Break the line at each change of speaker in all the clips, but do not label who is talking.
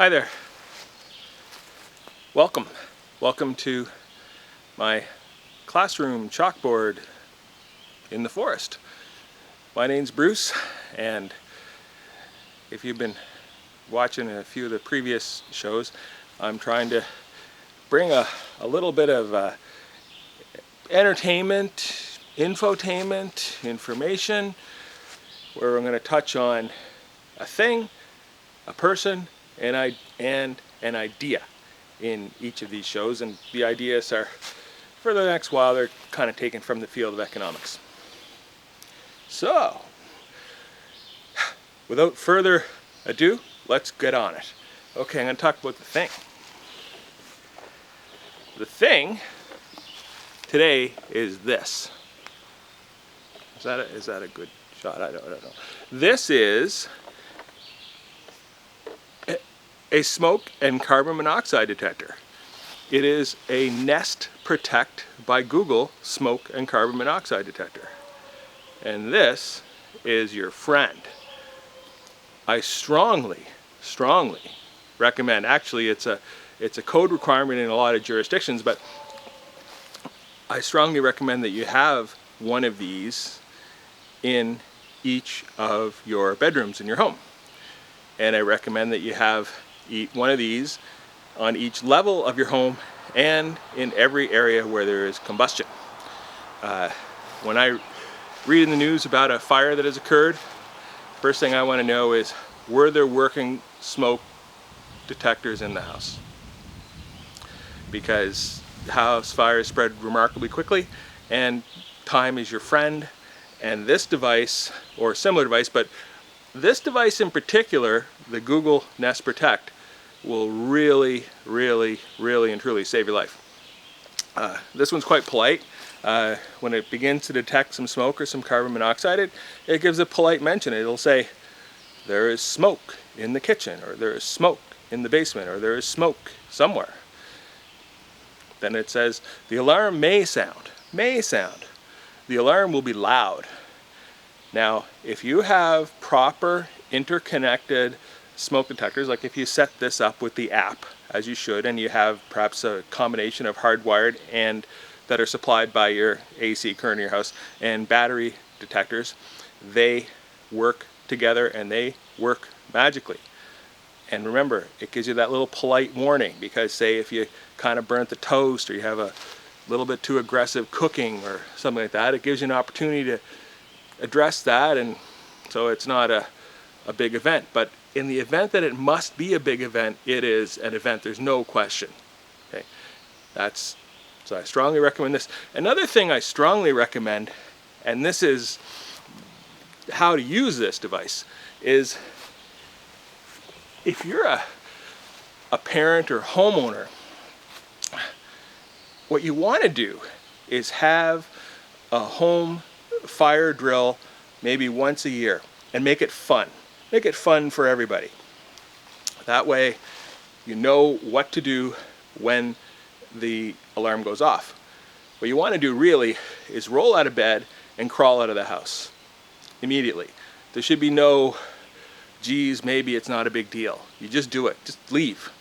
Hi there. Welcome to my classroom chalkboard in the forest. My name's Bruce, and if you've been watching a few of the previous shows, I'm trying to bring a little bit of entertainment, infotainment, information, where I'm going to touch on a thing, a person, and an idea in each of these shows. And the ideas are, for the next while, they're kind of taken from the field of economics. So, without further ado, let's get on it. Okay, I'm going to talk about the thing. The thing today is this. Is that a good shot? I don't know. This is a smoke and carbon monoxide detector. It is a Nest Protect by Google smoke and carbon monoxide detector. And this is your friend. I strongly recommend, actually it's a code requirement in a lot of jurisdictions, but I strongly recommend that you have one of these in each of your bedrooms in your home. And I recommend that you have one of these on each level of your home and in every area where there is combustion. When I read in the news about a fire that has occurred, first thing I want to know is, were there working smoke detectors in the house? Because house fires spread remarkably quickly, and time is your friend. And this device, or similar device, but this device in particular, the Google Nest Protect, will really and truly save your life. This one's quite polite. When it begins to detect some smoke or some carbon monoxide, it gives a polite mention. It'll say, there is smoke in the kitchen, or there is smoke in the basement, or there is smoke somewhere. Then it says, the alarm may sound. The alarm will be loud. Now, if you have proper interconnected smoke detectors, like if you set this up with the app, as you should, and you have perhaps a combination of hardwired and that are supplied by your AC current in your house and battery detectors, they work together and they work magically. And remember, it gives you that little polite warning, because say if you kind of burnt the toast, or you have a little bit too aggressive cooking or something like that, it gives you an opportunity to address that, and so it's not a big event. But in the event that it must be a big event, it is an event, there's no question. Okay, so I strongly recommend this. Another thing I strongly recommend, and this is how to use this device, is if you're a parent or homeowner, what you want to do is have a home fire drill maybe once a year, and make it fun. Make it fun for everybody. That way you know what to do when the alarm goes off. What you want to do really is roll out of bed and crawl out of the house immediately. There should be no, geez, maybe it's not a big deal. You just do it. Just leave.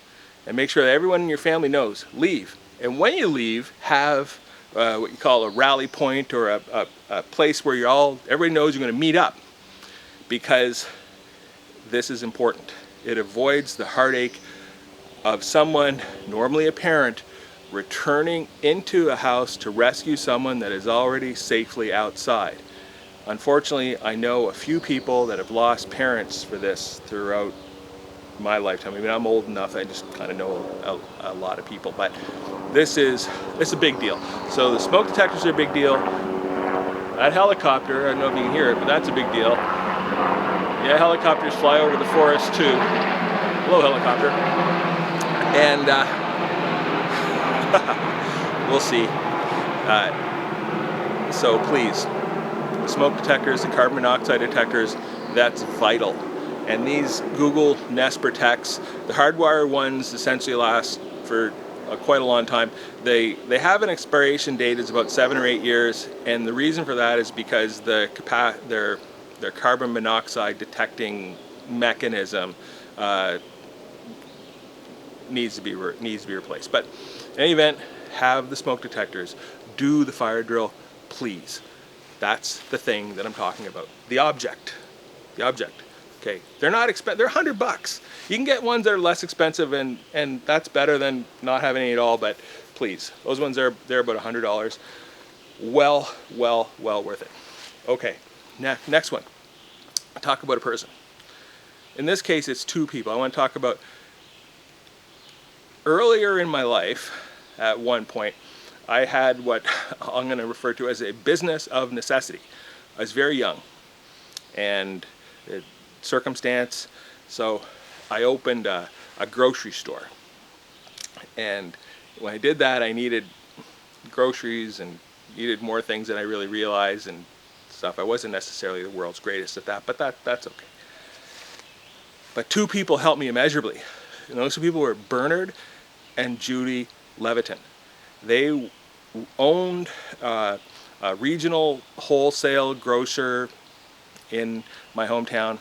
And make sure that everyone in your family knows, leave. And when you leave, have what you call a rally point, or a place where everybody knows you're going to meet up, because this is important. It avoids the heartache of someone, normally a parent, returning into a house to rescue someone that is already safely outside. Unfortunately, I know a few people that have lost parents for this throughout my lifetime. I mean, I'm old enough, I just kind of know a lot of people, but it's a big deal. So the smoke detectors are a big deal. That helicopter, I don't know if you can hear it, but that's a big deal. Yeah, helicopters fly over the forest too. Hello, helicopter. And we'll see. So please, smoke detectors and carbon monoxide detectors, that's vital. And these Google Nest Protects, the hardwire ones essentially last for quite a long time. They have an expiration date, it's about 7 or 8 years, and the reason for that is because their carbon monoxide detecting mechanism needs to be replaced. But in any event, have the smoke detectors, do the fire drill, please. That's the thing that I'm talking about. The object. Okay, they're not expensive. They're $100. You can get ones that are less expensive, and that's better than not having any at all. But please, those ones they're about $100. Well worth it. Okay, next one. Talk about a person. In this case, it's two people. I want to talk about earlier in my life. At one point, I had what I'm going to refer to as a business of necessity. I was very young, and circumstance, so I opened a grocery store. And when I did that, I needed groceries and needed more things than I really realized and stuff. I wasn't necessarily the world's greatest at that, but that's okay. But two people helped me immeasurably. And those two people were Bernard and Judy Leviten. They owned a regional wholesale grocer in my hometown,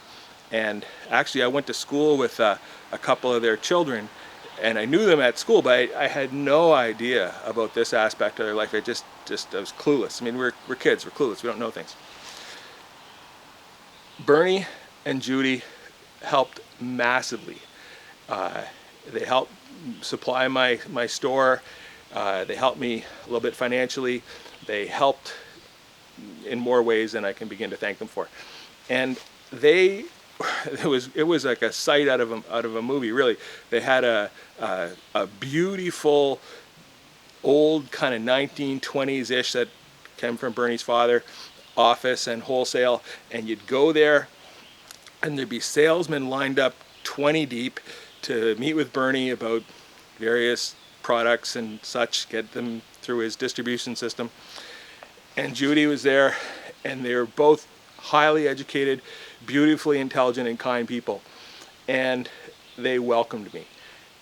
and actually I went to school with a couple of their children, and I knew them at school, but I had no idea about this aspect of their life. I was clueless. I mean, we're kids, we're clueless, we don't know things. Bernie and Judy helped massively. They helped supply my store. They helped me a little bit financially. They helped in more ways than I can begin to thank them for. And it was like a sight out of a movie, really. They had a beautiful old kind of 1920s-ish that came from Bernie's father office and wholesale, and you'd go there and there'd be salesmen lined up 20 deep to meet with Bernie about various products and such, get them through his distribution system. And Judy was there, and they were both highly educated, beautifully intelligent and kind people, and they welcomed me,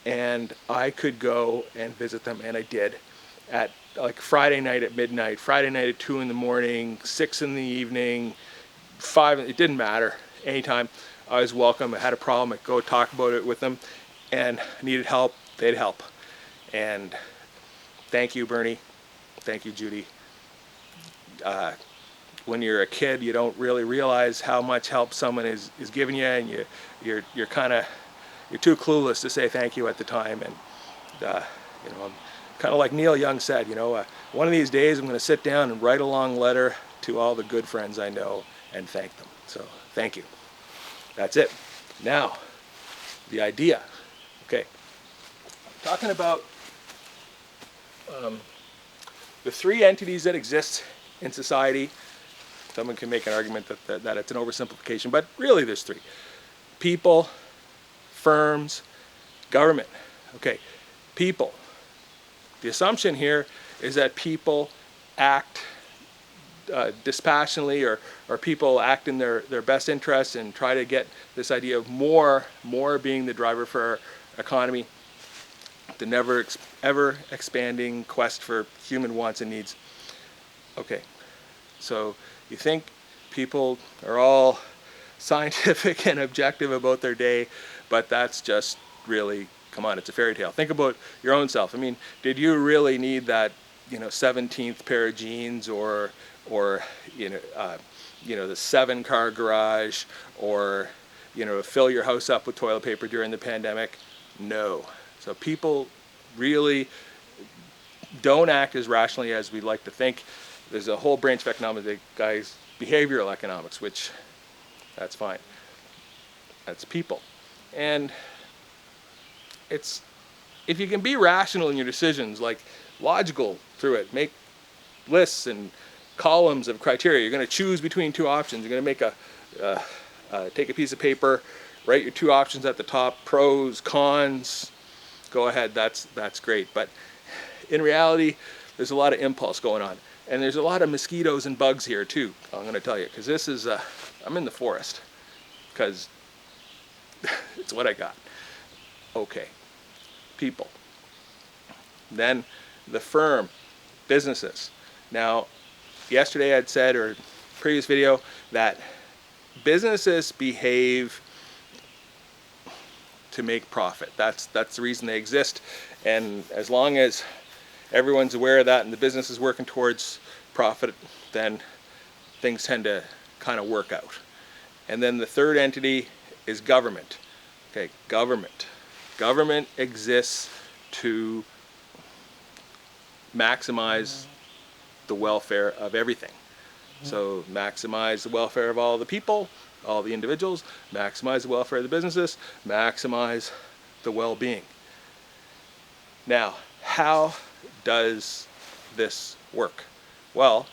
and I could go and visit them, and I did, at like Friday night at midnight, Friday night at 2 in the morning, 6 in the evening, 5, it didn't matter, anytime. I was welcome. I had a problem, I'd go talk about it with them, and needed help, they'd help. And thank you, Bernie, thank you, Judy. When you're a kid, you don't really realize how much help someone is giving you, and you're too clueless to say thank you at the time. And I'm kind of like Neil Young said, one of these days I'm going to sit down and write a long letter to all the good friends I know and thank them. So thank you. That's it. Now, the idea. Okay, talking about the three entities that exist in society. Someone can make an argument that it's an oversimplification, but really there's three. People, firms, government. Okay, people. The assumption here is that people act dispassionately, or people act in their best interests and try to get this idea of more being the driver for our economy, the never ever expanding quest for human wants and needs. Okay, so you think people are all scientific and objective about their day, but that's just really, come on, it's a fairy tale. Think about your own self. I mean, did you really need that 17th pair of jeans, or the 7-car garage, or fill your house up with toilet paper during the pandemic? No. So people really don't act as rationally as we'd like to think. There's a whole branch of economics, guys, behavioral economics, which that's fine. That's people. And it's, if you can be rational in your decisions, like logical through it, make lists and columns of criteria. You're going to choose between two options. You're going to make take a piece of paper, write your two options at the top, pros, cons. Go ahead, that's great. But in reality, there's a lot of impulse going on. And there's a lot of mosquitoes and bugs here too, I'm going to tell you, because this is, I'm in the forest, because it's what I got. Okay, people. Then the firm, businesses. Now, yesterday I'd said, or previous video, that businesses behave to make profit. That's the reason they exist. And as long as everyone's aware of that and the business is working towards profit, then things tend to kind of work out. And then the third entity is government. Okay, government. Government exists to maximize the welfare of everything. So maximize the welfare of all the people, all the individuals, maximize the welfare of the businesses, maximize the well-being. Now, how does this work? Well,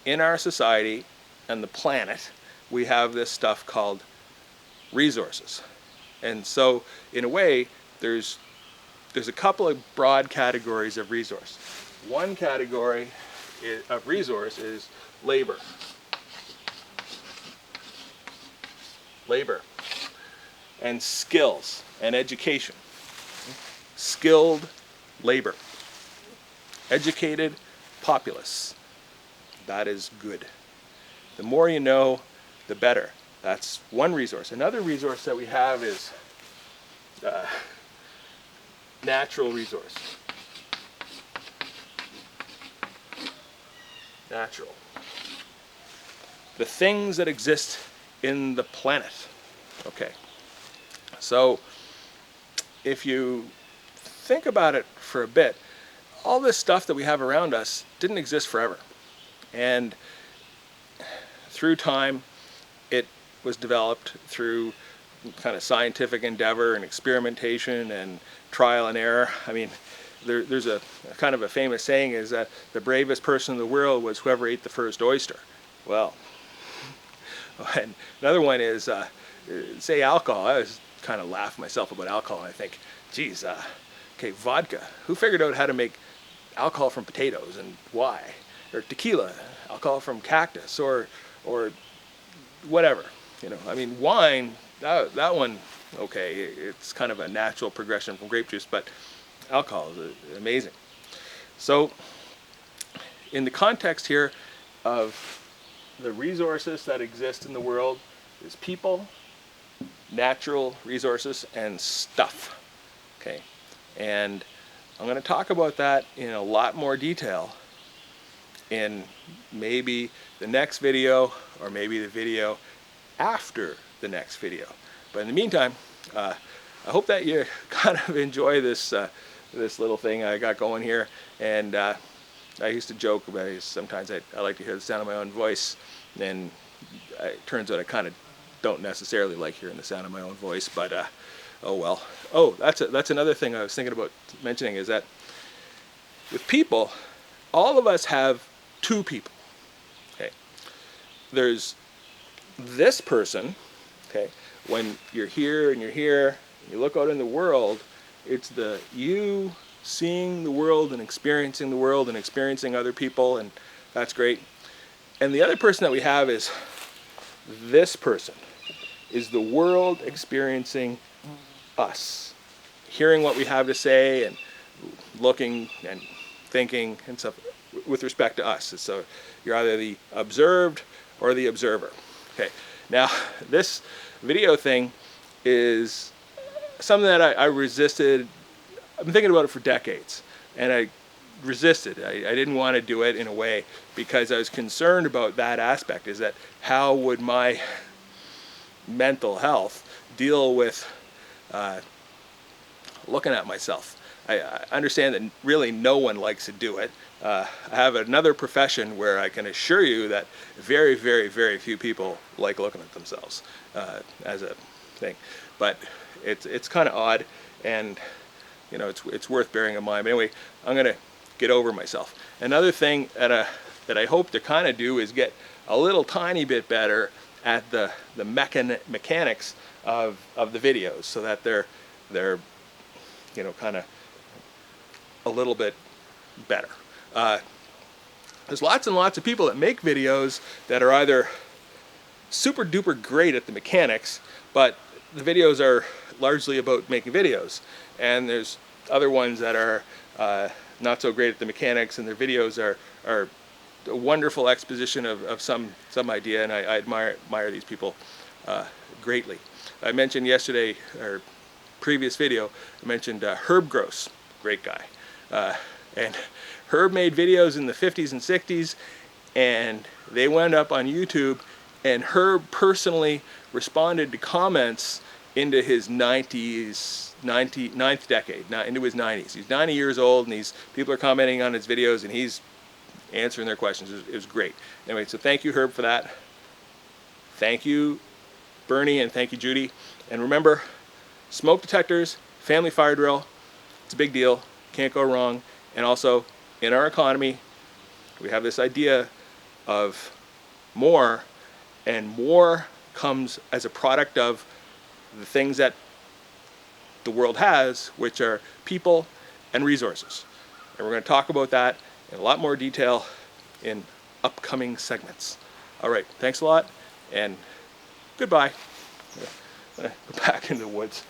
in our society and the planet, we have this stuff called resources. And so, in a way, there's a couple of broad categories of resource. One category of resource is labor. Labor. And skills and education. Skilled labor. Educated populace. That is good. The more you know, the better. That's one resource. Another resource that we have is natural resource. Natural. The things that exist in the planet. Okay. So, if you think about it for a bit, all this stuff that we have around us didn't exist forever. And through time, it was developed through kind of scientific endeavor and experimentation and trial and error. I mean, there's a kind of a famous saying is that the bravest person in the world was whoever ate the first oyster. Well, and another one is, say alcohol. I always kind of laugh myself about alcohol and I think, geez, okay, vodka. Who figured out how to make alcohol from potatoes and why? Or tequila, alcohol from cactus or whatever. You know, I mean, wine, that one, okay, it's kind of a natural progression from grape juice, but alcohol is amazing. So, in the context here of the resources that exist in the world, is people, natural resources, and stuff. Okay, and I'm going to talk about that in a lot more detail in maybe the next video or maybe the video after the next video. But in the meantime, I hope that you kind of enjoy this this little thing I got going here. And I used to joke about it. Sometimes I like to hear the sound of my own voice, and it turns out I kind of don't necessarily like hearing the sound of my own voice, but oh well. Oh, that's another thing I was thinking about mentioning is that with people, all of us have two people. Okay, there's this person. Okay, when you're here and you look out in the world, it's the you seeing the world and experiencing the world and experiencing other people, and that's great. And the other person that we have is this person, is the world experiencing us, hearing what we have to say and looking and thinking and stuff with respect to us. So you're either the observed or the observer. Okay, now this video thing is something that I resisted. I've been thinking about it for decades, and I resisted. I didn't want to do it in a way because I was concerned about that aspect, is that how would my mental health deal with looking at myself. I understand that really no one likes to do it. I have another profession where I can assure you that very, very, very few people like looking at themselves as a thing. But it's kind of odd, and you know, it's worth bearing in mind. But anyway, I'm gonna get over myself. Another thing that I hope to kind of do is get a little tiny bit better at the mechanics of the videos, so that they're you know, kind of a little bit better. There's lots and lots of people that make videos that are either super duper great at the mechanics, but the videos are largely about making videos, and there's other ones that are not so great at the mechanics, and their videos are a wonderful exposition of some idea, and I admire these people greatly. I mentioned yesterday, or previous video, I mentioned Herb Gross, great guy. And Herb made videos in the 50s and 60s, and they went up on YouTube, and Herb personally responded to comments into his 9th decade, into his 90s. He's 90 years old, and people are commenting on his videos, and he's answering their questions. It was great. Anyway, so thank you, Herb, for that. Thank you, Bernie, and thank you, Judy. And remember, smoke detectors, family fire drill, it's a big deal, can't go wrong. And also, in our economy, we have this idea of more, and more comes as a product of the things that the world has, which are people and resources. And we're going to talk about that in a lot more detail in upcoming segments. All right, thanks a lot, and goodbye. Go back in the woods.